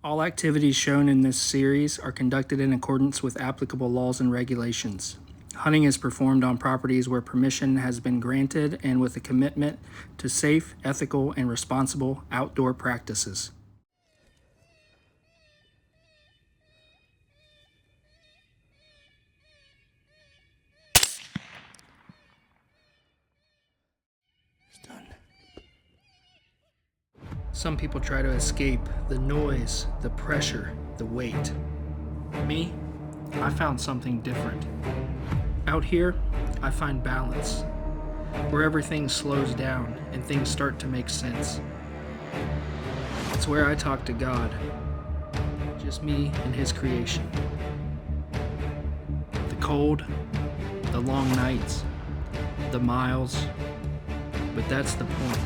All activities shown in this series are conducted in accordance with applicable laws and regulations. Hunting is performed on properties where permission has been granted and with a commitment to safe, ethical, and responsible outdoor practices. It's done. Some people try to escape the noise, the pressure, the weight. Me, I found something different. Out here, I find balance, where everything slows down and things start to make sense. It's where I talk to God, just me and His creation. The cold, the long nights, the miles, but that's the point.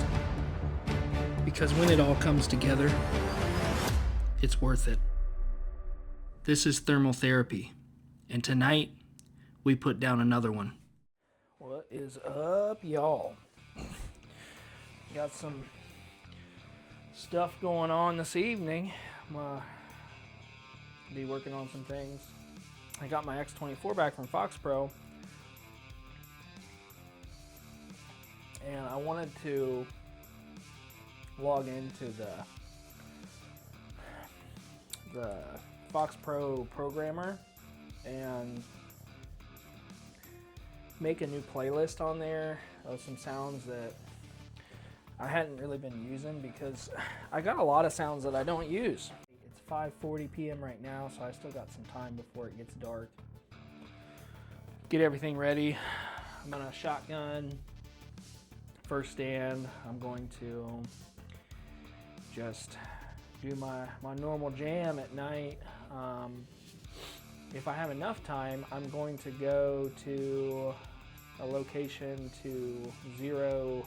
Because when it all comes together, it's worth it. This is thermal therapy, and tonight, we put down another one. What is up, y'all? Got some stuff going on this evening. I'm gonna be working on some things. I got my X24 back from Fox Pro, and I wanted to log into the Fox Pro programmer and make a new playlist on there of some sounds that I hadn't really been using, because I got a lot of sounds that I don't use. It's 5:40 p.m. right now, so I still got some time before it gets dark. Get everything ready. I'm gonna shotgun first stand. I'm going to just do my normal jam at night. If I have enough time, I'm going to go to a location to zero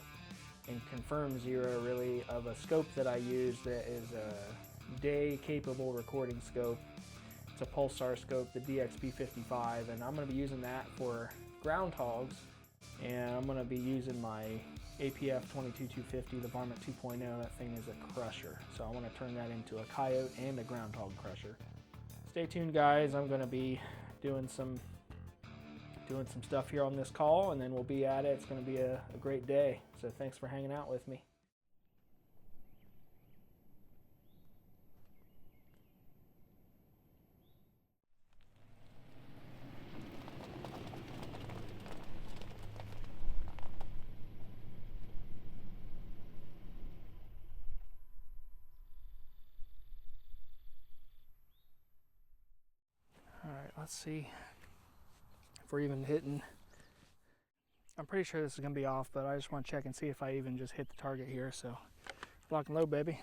and confirm zero, really, of a scope that I use that is a day capable recording scope. It's a pulsar scope, the DXP55, and I'm going to be using that for groundhogs, and I'm going to be using my APF 22250, the Varmint 2.0. That thing is a crusher, so I want to turn that into a Coyote and a groundhog crusher. Stay tuned, guys. I'm going to be doing some stuff here on this call, and then we'll be at it. It's going to be a great day, so thanks for hanging out with me. All right, let's see if we're even hitting. I'm pretty sure this is going to be off, but I just want to check and see if I even just hit the target here. So, lock and load, baby.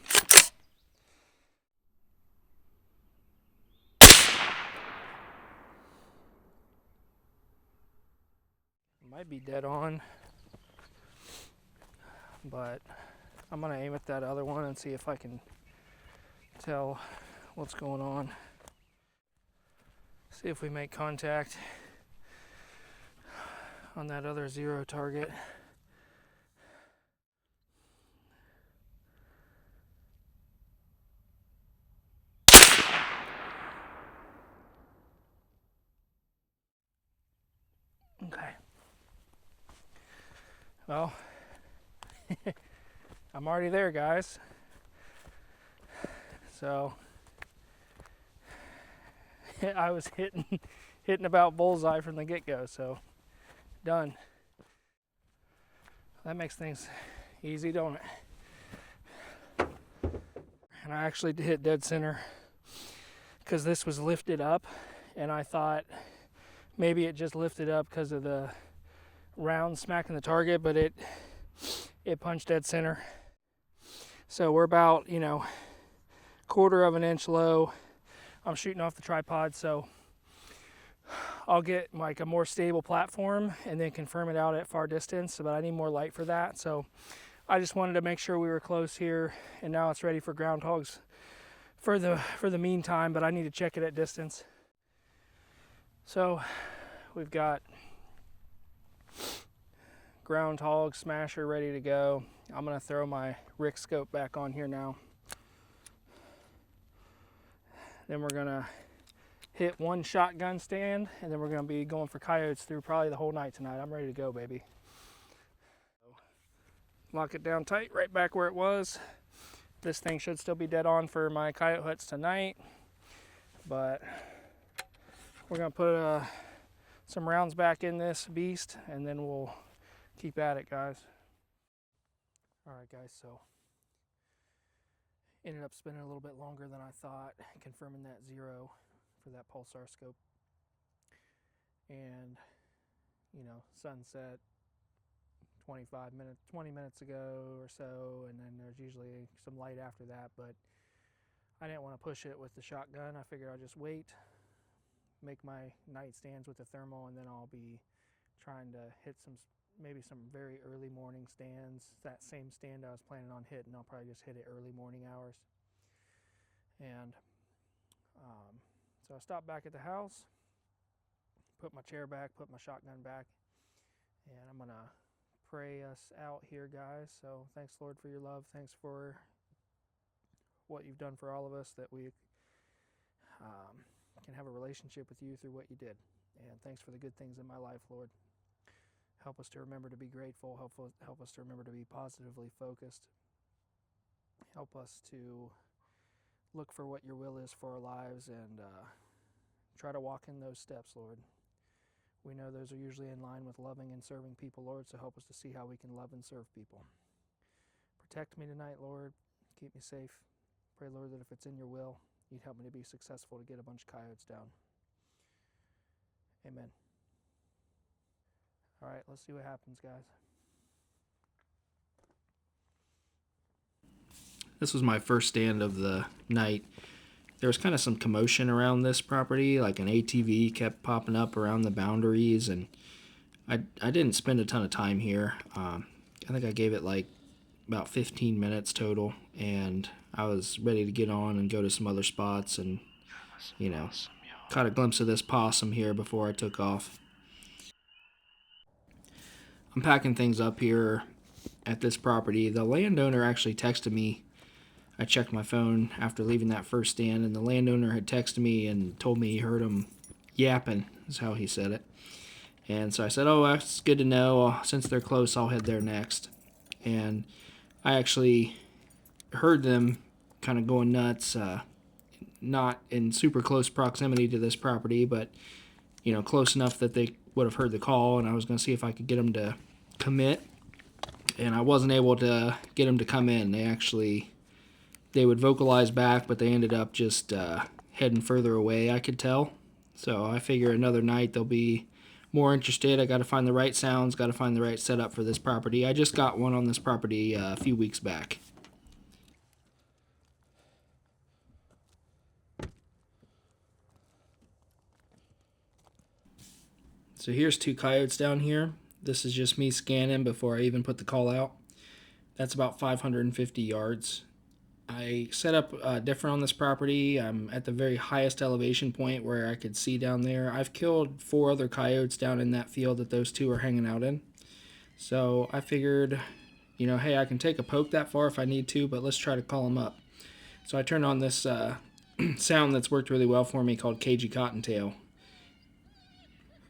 Might be dead on, but I'm going to aim at that other one and see if I can tell what's going on. See if we make contact on that other zero target. Okay. Well, I'm already there, guys. So I was hitting about bullseye from the get-go, so done. That makes things easy, don't it? And I actually hit dead center because this was lifted up, and I thought maybe it just lifted up because of the round smacking the target, but it punched dead center. So we're about, quarter of an inch low. I'm shooting off the tripod, so I'll get like a more stable platform and then confirm it out at far distance, but I need more light for that. So I just wanted to make sure we were close here, and now it's ready for groundhogs for the meantime, but I need to check it at distance. So we've got groundhog smasher ready to go. I'm gonna throw my Rick scope back on here now. Then we're gonna hit one shotgun stand, and then we're gonna be going for coyotes through probably the whole night tonight. I'm ready to go, baby. Lock it down tight, right back where it was. This thing should still be dead on for my coyote huts tonight, but we're gonna put some rounds back in this beast, and then we'll keep at it, guys. All right, guys, so ended up spending a little bit longer than I thought, confirming that 0 for that pulsar scope. And, you know, sunset 20 minutes ago or so, and then there's usually some light after that, but I didn't want to push it with the shotgun. I figured I'll just wait, make my night stands with the thermal, and then I'll be trying to hit maybe some very early morning stands. That same stand I was planning on hitting, I'll probably just hit it early morning hours. And so I stopped back at the house, put my chair back, put my shotgun back, and I'm gonna pray us out here, guys. So thanks, Lord, for your love. Thanks for what you've done for all of us, that we can have a relationship with you through what you did. And thanks for the good things in my life, Lord. Help us to remember to be grateful. Help us to remember to be positively focused. Help us to look for what your will is for our lives, and try to walk in those steps, Lord. We know those are usually in line with loving and serving people, Lord, so help us to see how we can love and serve people. Protect me tonight, Lord. Keep me safe. Pray, Lord, that if it's in your will, you'd help me to be successful to get a bunch of coyotes down. Amen. All right, let's see what happens, guys. This was my first stand of the night. There was kind of some commotion around this property, like an ATV kept popping up around the boundaries, and I didn't spend a ton of time here. I think I gave it like about 15 minutes total, and I was ready to get on and go to some other spots, and, you know, caught a glimpse of this possum here before I took off. I'm packing things up here at this property. The landowner actually texted me. I checked my phone after leaving that first stand, and the landowner had texted me and told me he heard him yapping, is how he said it. And so I said, oh, that's good to know. Since they're close, I'll head there next. And I actually heard them kind of going nuts, not in super close proximity to this property, but, you know, close enough that they would have heard the call, and I was going to see if I could get them to commit. And I wasn't able to get them to come in. They would vocalize back, but they ended up just heading further away, I could tell. So I figure another night they'll be more interested. I got to find the right sounds, got to find the right setup for this property. I just got one on this property a few weeks back. So here's 2 coyotes down here. This is just me scanning before I even put the call out. That's about 550 yards. I set up different on this property. I'm at the very highest elevation point where I could see down there. I've killed 4 other coyotes down in that field that those 2 are hanging out in. So I figured, you know, hey, I can take a poke that far if I need to, but let's try to call them up. So I turned on this sound that's worked really well for me called Cagey Cottontail.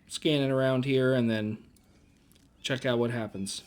Scanning around here and then check out what happens.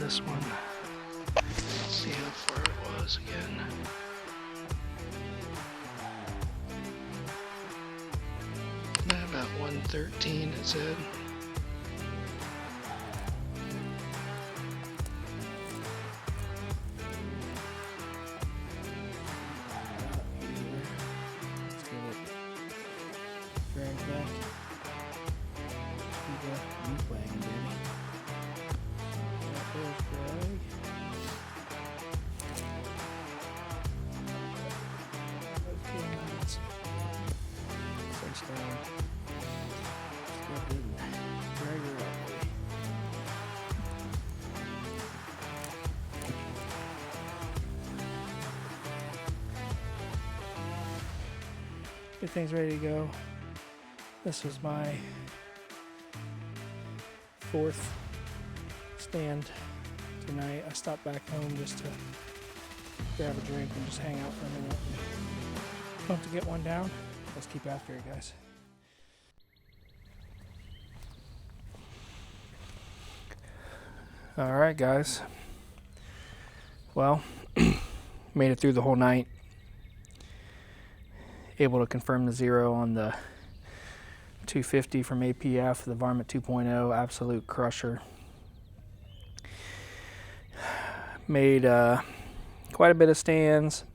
this one. Let's see how far it was again. About 113 it said. Let's get it dragged back. You got meat wagon, baby. There's drag. Okay, let's cinch down. Drag her up, baby. Get things ready to go. This was my 4th stand tonight. I stopped back home just to grab a drink and just hang out for a minute. Pumped to get one down. Let's keep after it, guys. All right, guys. Well, made it through the whole night. Able to confirm the 0 on the 250 from APF, the Varmint 2.0, absolute crusher. Made quite a bit of stands.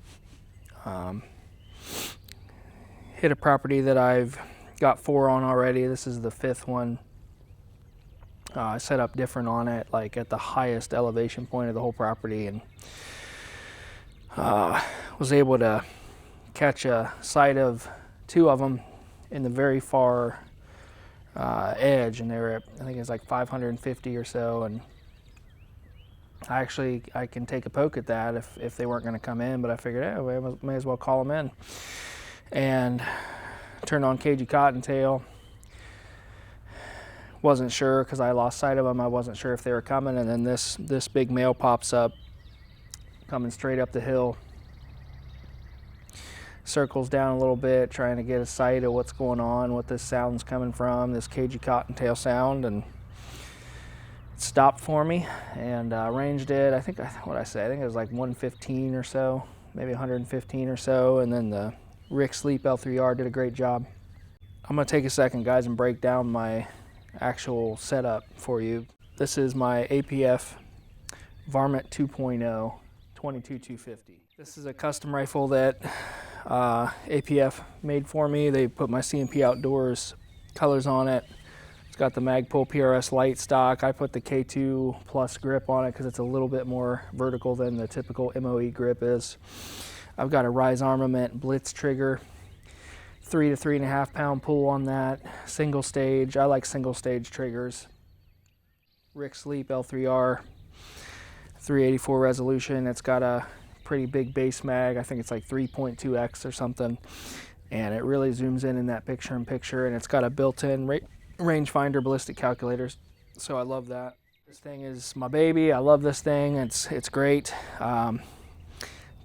Hit a property that I've got 4 on already. This is the 5th one. I set up different on it, like at the highest elevation point of the whole property, and was able to catch a sight of 2 of them in the very far edge, and they were at, I think it's like 550 or so, and I can take a poke at that if they weren't going to come in, but I figured, hey, we may as well call them in, and turned on cagey cottontail. Wasn't sure because I lost sight of them. I wasn't sure if they were coming, and then this big male pops up, coming straight up the hill. Circles down a little bit, trying to get a sight of what's going on, what this sound's coming from, this cagey cottontail sound, and it stopped for me, and ranged it. I think what I say, I think it was like 115 or so, maybe 115 or so, and then the Rick Sleep L3R did a great job. I'm gonna take a second, guys, and break down my actual setup for you. This is my APF Varmint 2.0 22-250. This is a custom rifle that APF made for me. They put my CNP-outdoors colors on it. It's got the Magpul PRS light stock. I put the K2 Plus grip on it because it's a little bit more vertical than the typical MOE grip is. I've got a Rise Armament Blitz trigger, 3 to 3.5 pound pull on that. Single stage. I like single stage triggers. Rick Sleep L3R, 384 resolution. It's got a pretty big base mag. I think it's like 3.2x or something, and it really zooms in that picture-in-picture, and it's got a built-in rangefinder ballistic calculators, so I love that. This thing is my baby. I love this thing. It's great.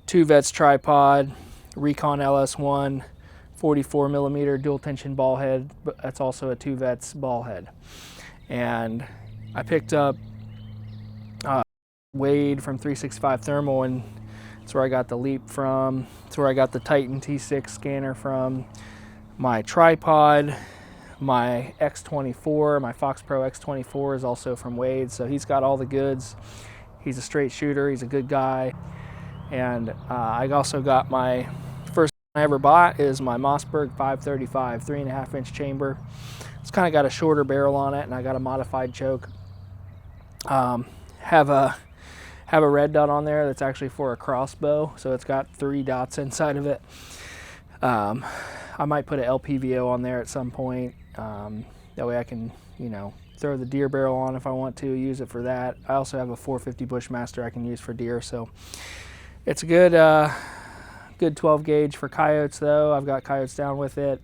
2 Vets tripod, Recon LS1, 44 millimeter dual tension ball head, but that's also a 2 Vets ball head. And I picked up Wade from 365 Thermal, and that's where I got the Leap from. That's where I got the Titan T6 scanner from. My tripod, my X24, my Fox Pro X24 is also from Wade, so he's got all the goods. He's a straight shooter, he's a good guy. And I also got my first one I ever bought is my Mossberg 535 3.5 inch chamber. It's kind of got a shorter barrel on it, and I got a modified choke. Have a red dot on there that's actually for a crossbow, so it's got 3 dots inside of it. I might put an LPVO on there at some point. That way I can, throw the deer barrel on if I want to, use it for that. I also have a 450 Bushmaster I can use for deer, so it's a good 12 gauge for coyotes though. I've got coyotes down with it,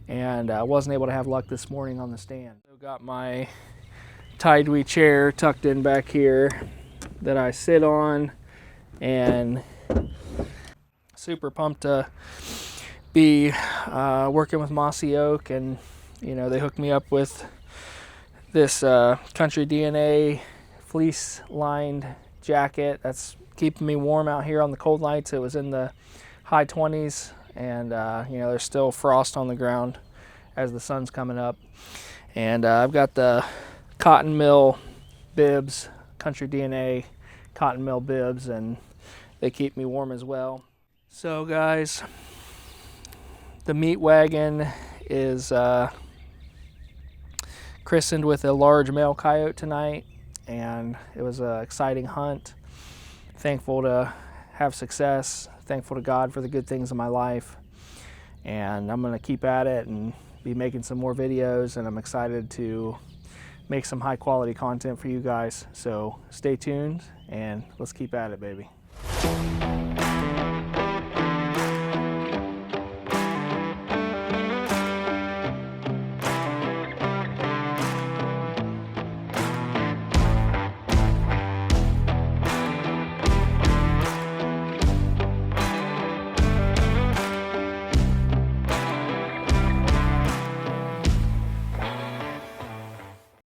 and I wasn't able to have luck this morning on the stand. So got my tie-dwee chair tucked in back here that I sit on, and super pumped to be working with Mossy Oak, and they hooked me up with this Country DNA fleece lined jacket. That's keeping me warm out here on the cold nights. It was in the high 20s, and you know, there's still frost on the ground as the sun's coming up. And I've got the cotton mill bibs, Country DNA cotton mill bibs, and they keep me warm as well. So guys, the meat wagon is christened with a large male coyote tonight, and it was an exciting hunt. Thankful to have success, thankful to God for the good things in my life, and I'm going to keep at it and be making some more videos, and I'm excited to make some high quality content for you guys. So stay tuned and let's keep at it, baby.